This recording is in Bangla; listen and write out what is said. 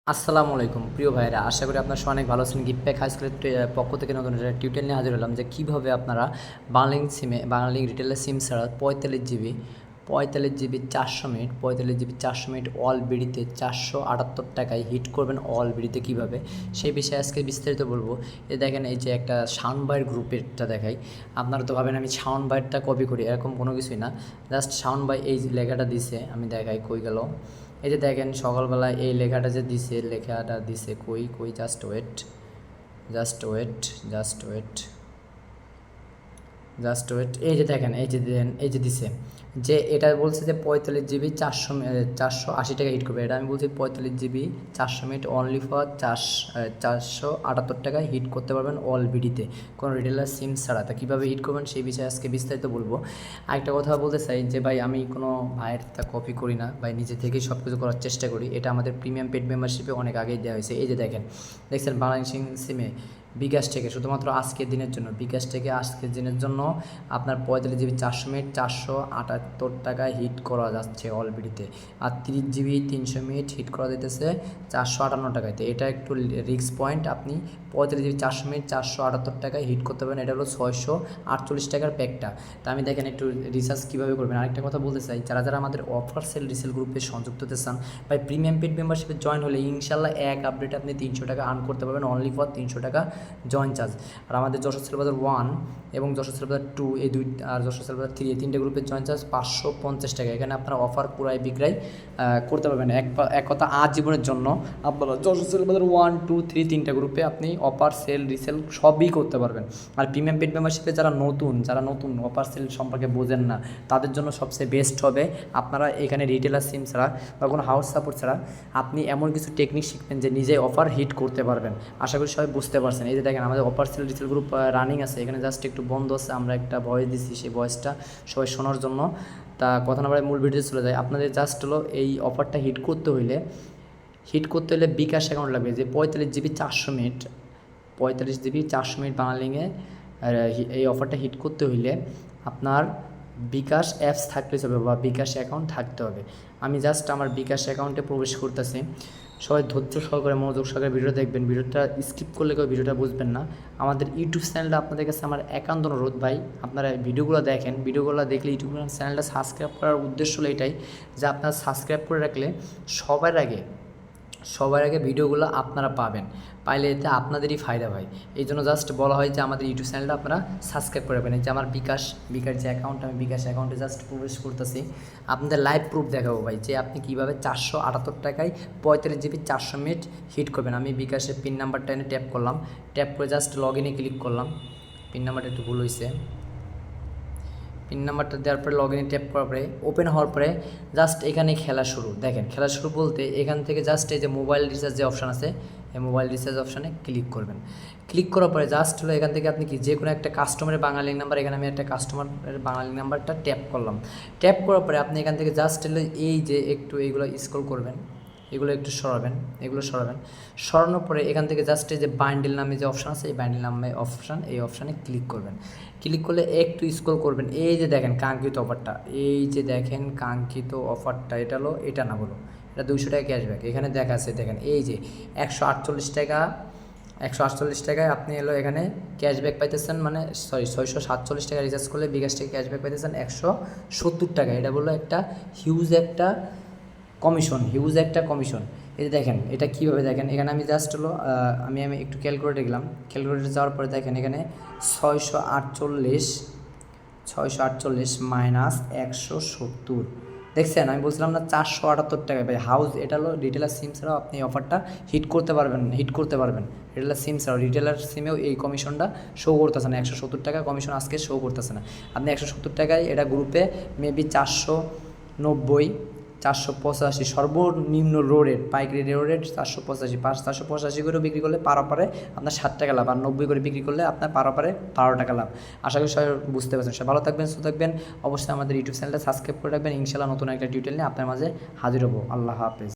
আসসালামু আলাইকুম প্রিয় ভাইরা, আশা করি আপনার সবাই অনেক ভালো আছেন। গিফট হাই স্কুলের পক্ষ থেকে নতুন একটা টিউটোরিয়াল নিয়ে হাজির হলাম যে কীভাবে আপনারা বাংলালিংক রিটেলার সিম ছাড়া 45 জিবি 400 মিনিট অল বিডিতে 478 টাকায় হিট করবেন। অল বিডিতে কীভাবে, সেই বিষয়ে আজকে বিস্তারিত বলবো। দেখেন, এই যে একটা সাউন্ড বাইট গ্রুপেরটা দেখাই। আপনারা তো ভাবেন আমি সাউন্ড বাইটটা কপি করি, এরকম কোনো কিছুই না। জাস্ট সাউন্ড বাই এই লেখাটা দিছে, আমি দেখাই কই গেল। এই যে দেখেন, সকালবেলা এই লেখাটা যে দিছে কই কই just wait just wait just wait just wait এই যে দেখেন, এই যে দিছে যে এটা বলছে যে 45 জিবি 480 টাকা হিট করবে। এটা আমি বলছি 45 জিবি 400 মিনিট অনলি ফর 478 টাকায় হিট করতে পারবেন অল বিডিতে, কোনো রিটেলার সিম ছাড়া। তা কীভাবে হিট করবেন সেই বিষয়ে আজকে বিস্তারিত বলবো। আরেকটা কথা বলতে চাই যে ভাই, আমি কোনো ভাইয়ের তা কপি করি না ভাই, নিজে থেকেই সব কিছু করার চেষ্টা করি। এটা আমাদের প্রিমিয়াম পেড মেম্বারশিপে অনেক আগেই দেওয়া হয়েছে। এই যে দেখছেন বাংলাদেশ সিমে বিকাশ থেকে শুধুমাত্র আজকের দিনের জন্য, বিকাশ থেকে আজকের দিনের জন্য আপনার 45 জিবি 400 মিনিট 478 টাকায় হিট করা যাচ্ছে অলবিডিতে। আর 30 জিবি 300 মিনিট হিট করা যেতেছে 458 টাকায়। তো এটা একটু রিস্ক পয়েন্ট। আপনি 45 জিবি 400 মিনিট 478 টাকায় হিট করতে পারেন। এটা হলো 648 টাকার প্যাকটা। তা আমি দেখেন একটু রিসার্চ কীভাবে করবেন। আরেকটা কথা বলতে চাই, যারা আমাদের অফার সেল রিসেল গ্রুপে সংযুক্ত হতে চান, ভাই প্রিমিয়াম পেড মেম্বারশিপে জয়েন হলে ইনশাল্লাহ এক আপডেটে আপনি 300 টাকা আর্ন করতে পারবেন, অনলি ফর 300 টাকা জয়েন চার্জ। আর আমাদের যশোর সেলবাজার 1 এবং যশোর সেলবাজার 2 এই দুই, আর যশোর সেলবাজার 3 এই তিনটে গ্রুপের জয়েন চার্জ 550 টাকা। এখানে আপনারা অফার পুরাই বিক্রয় করতে পারবেন। এক কথা আজীবনের জন্য আপনারা যশোর সেলবাজার 1, 2, 3 তিনটা গ্রুপে আপনি অফার সেল রিসেল সবই করতে পারবেন। আর প্রিমিয়াম পেড মেম্বারশিপে যারা নতুন অফার সেল সম্পর্কে বোঝেন না, তাদের জন্য সবচেয়ে বেস্ট হবে আপনারা এখানে রিটেলার সিম ছাড়া বা কোনো হাউস সাপোর্ট ছাড়া আপনি এমন কিছু টেকনিক শিখবেন যে নিজে অফার হিট করতে পারবেন। আশা করি সবাই বুঝতে পারছেন। এই যে দেখেন, আমাদের offer sale resale group running আছে। এখানে জাস্ট একটু বন্ধ আছে, আমরা একটা ভয়েস দিচ্ছি, সেই ভয়েসটা সবাই শোনার জন্য। তা কথা না বলে মূল ভিডিওতে চলে যায়। আপনাদের জাস্ট হলো এই অফারটা হিট করতে হলে বিকাশ অ্যাকাউন্ট লাগবে। যে 45 জিবি 400 মিনিট 45 জিবি 400 মিনিট বাংলালিংয়ে এই অফারটা হিট করতে হইলে আপনার বিকাশ অ্যাপস থাকলে চলবে বা বিকাশ অ্যাকাউন্ট থাকতে হবে। আমি জাস্ট আমার বিকাশ অ্যাকাউন্টে প্রবেশ করতেছি। সবাই ধৈর্য সহকারে মনোযোগ সহকারে ভিডিও দেখবেন। ভিডিওটা স্কিপ করলে কেউ ভিডিওটা বুঝবেন না। আমাদের ইউটিউব চ্যানেলটা আপনাদের কাছে আমার একান্ত অনুরোধ, ভাই আপনারা ভিডিওগুলো দেখেন। ভিডিওগুলো দেখলে ইউটিউব চ্যানেলটা সাবস্ক্রাইব করার উদ্দেশ্য হলো এটাই যে আপনারা সাবস্ক্রাইব করে রাখলে সবার আগে ভিডিওগুলো আপনারা পাইলে এতে আপনাদেরই ফায়দা হয়। এই জন্য জাস্ট বলা হয় যে আমাদের ইউটিউব চ্যানেলটা আপনারা সাবস্ক্রাইব করে রাখবেন। এই যে আমার বিকাশ যে অ্যাকাউন্ট, আমি বিকাশ অ্যাকাউন্টে জাস্ট প্রবেশ করতেছি। আপনাদের লাইভ প্রুফ দেখাবো ভাই যে আপনি কীভাবে 478 টাকায় 45 জিবি 400 মিনিট হিট করবেন। আমি বিকাশের পিন নাম্বারটা এনে ট্যাপ করলাম, ট্যাপ করে জাস্ট লগ ইনে ক্লিক করলাম। পিন নাম্বারটা একটু ভুল হয়েছে। পিন নাম্বারটা দেওয়ার পরে লগ ইনে ট্যাপ করার পরে ওপেন হওয়ার পরে জাস্ট এখানে খেলা শুরু। দেখেন, খেলা শুরু বলতে এখান থেকে জাস্ট এই যে মোবাইল রিচার্জ যে অপশান আছে, এই মোবাইল রিচার্জ অপশানে ক্লিক করবেন। ক্লিক করার পরে জাস্ট হলো এখান থেকে আপনি যে কোনো একটা কাস্টমারের বাঙালি নাম্বার, এখানে আমি একটা কাস্টমারের বাঙালি নাম্বারটা ট্যাপ করলাম। ট্যাপ করার পরে আপনি এখান থেকে জাস্ট হলো এই যে একটু এইগুলো স্ক্রল করবেন, এগুলো একটু সরাবেন। সরানোর পরে এখান থেকে জাস্ট এই যে বান্ডেল নামে যে অপশান আছে, এই বান্ডেল নামে এই অপশানে ক্লিক করবেন। ক্লিক করলে একটু স্ক্রল করবেন। এই যে দেখেন কাঙ্ক্ষিত অফারটা, এটা না বলো, এটা 200 টাকা ক্যাশব্যাক এখানে দেখা আছে। দেখেন এই যে 148 টাকায় আপনি এখানে ক্যাশব্যাক পাইতেছেন, মানে 647 টাকা রিচার্জ করলে বিকাশ থেকে ক্যাশব্যাক পাইতেছেন 170 টাকা। এটা বললো একটা হিউজ একটা কমিশন। এই যে দেখেন এটা কীভাবে, দেখেন এখানে আমি জাস্ট হলো আমি একটু ক্যালকুলেটর গেলাম। ক্যালকুলেটর যাওয়ার পরে দেখেন এখানে 648 মাইনাস 170, দেখছেন আমি বলছিলাম না 478 টাকায় ভাই হাউস। এটা হলো রিটেলার সিম ছাড়াও আপনি অফারটা হিট করতে পারবেন। রিটেলার সিম ছাড়াও, রিটেলার সিমেও এই কমিশনটা শো করতেছে না। 170 টাকা কমিশন আজকে শো করতেছে না। আপনি 170 টাকায় এটা গ্রুপে মেবি 490, 485 সর্বনিম্ন রেট, পাইকারি রেট 485 করেও বিক্রি করলে পারাপারে আপনার 60 টাকা লাভ, আর 90 করে বিক্রি করলে আপনার পারাপারে 12 টাকা লাভ। আশা করি সবাই বুঝতে পারছেন। সবাই ভালো থাকবেন, সুস্থ থাকবেন। অবশ্যই আমাদের ইউটিউব চ্যানেলটা সাবস্ক্রাইব করে রাখবেন। ইনশাল্লাহ নতুন একটা টিউটোরিয়াল নিয়ে আপনার মাঝে হাজির হবো। আল্লাহ হাফেজ।